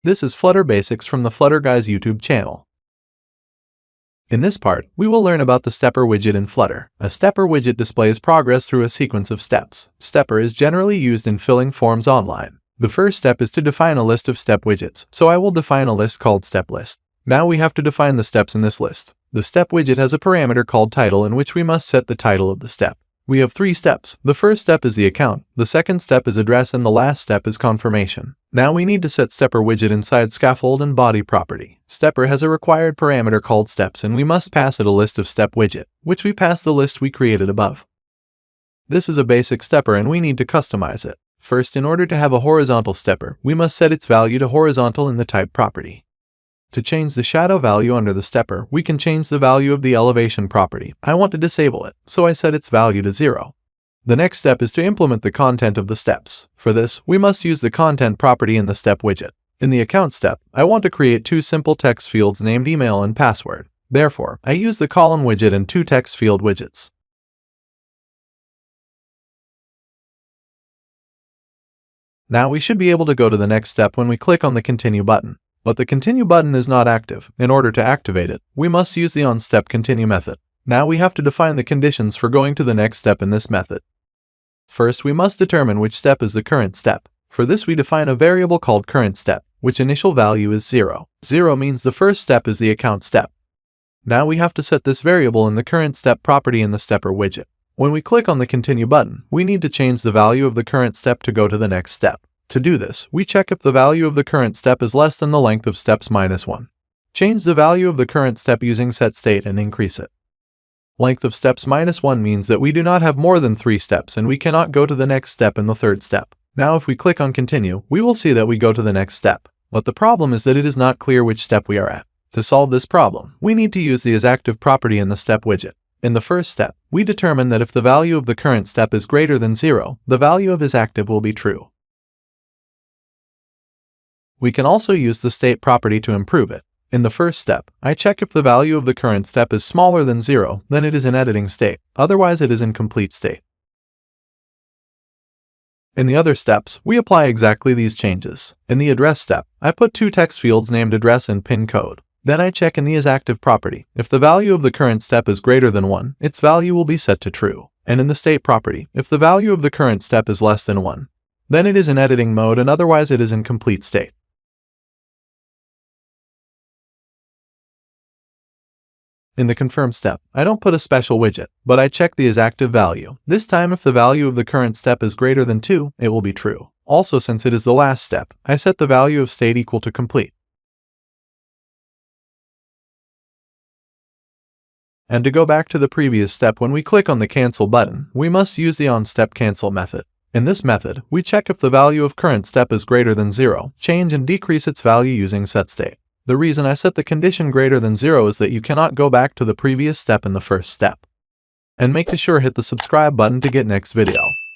This is Flutter Basics from the Flutter Guys YouTube channel. In this part, we will learn about the stepper widget in Flutter. A stepper widget displays progress through a sequence of steps. Stepper is generally used in filling forms online. The first step is to define a list of step widgets, so I will define a list called step list. Now we have to define the steps in this list. The step widget has a parameter called title in which we must set the title of the step. We have 3 steps. The first step is the account, the second step is address, and the last step is confirmation. Now we need to set stepper widget inside scaffold and body property. Stepper has a required parameter called steps, and we must pass it a list of step widget, which we pass the list we created above. This is a basic stepper and we need to customize it. First, in order to have a horizontal stepper, we must set its value to horizontal in the type property. To change the shadow value under the stepper, we can change the value of the elevation property. I want to disable it, so I set its value to 0. The next step is to implement the content of the steps. For this, we must use the content property in the step widget. In the account step, I want to create 2 simple text fields named email and password. Therefore, I use the column widget and 2 text field widgets. Now we should be able to go to the next step when we click on the continue button. But the continue button is not active. In order to activate it, we must use the onStepContinue method. Now we have to define the conditions for going to the next step in this method. First, we must determine which step is the current step. For this, we define a variable called currentStep, which initial value is 0. 0 means the first step is the account step. Now we have to set this variable in the currentStep property in the stepper widget. When we click on the continue button, we need to change the value of the current step to go to the next step. To do this, we check if the value of the current step is less than the length of steps -1. Change the value of the current step using setState and increase it. Length of steps -1 means that we do not have more than 3 steps and we cannot go to the next step in the third step. Now if we click on continue, we will see that we go to the next step. But the problem is that it is not clear which step we are at. To solve this problem, we need to use the isActive property in the step widget. In the first step, we determine that if the value of the current step is greater than 0, the value of isActive will be true. We can also use the state property to improve it. In the first step, I check if the value of the current step is smaller than 0, then it is in editing state, otherwise it is in complete state. In the other steps, we apply exactly these changes. In the address step, I put 2 text fields named address and pin code. Then I check in the isActive property. If the value of the current step is greater than 1, its value will be set to true. And in the state property, if the value of the current step is less than 1, then it is in editing mode and otherwise it is in complete state. In the confirm step, I don't put a special widget, but I check the isActive value. This time if the value of the current step is greater than 2, it will be true. Also, since it is the last step, I set the value of state equal to complete. And to go back to the previous step, when we click on the cancel button, we must use the onStepCancel method. In this method, we check if the value of current step is greater than 0, change and decrease its value using setState. The reason I set the condition greater than 0 is that you cannot go back to the previous step in the first step. And make sure hit the subscribe button to get next video.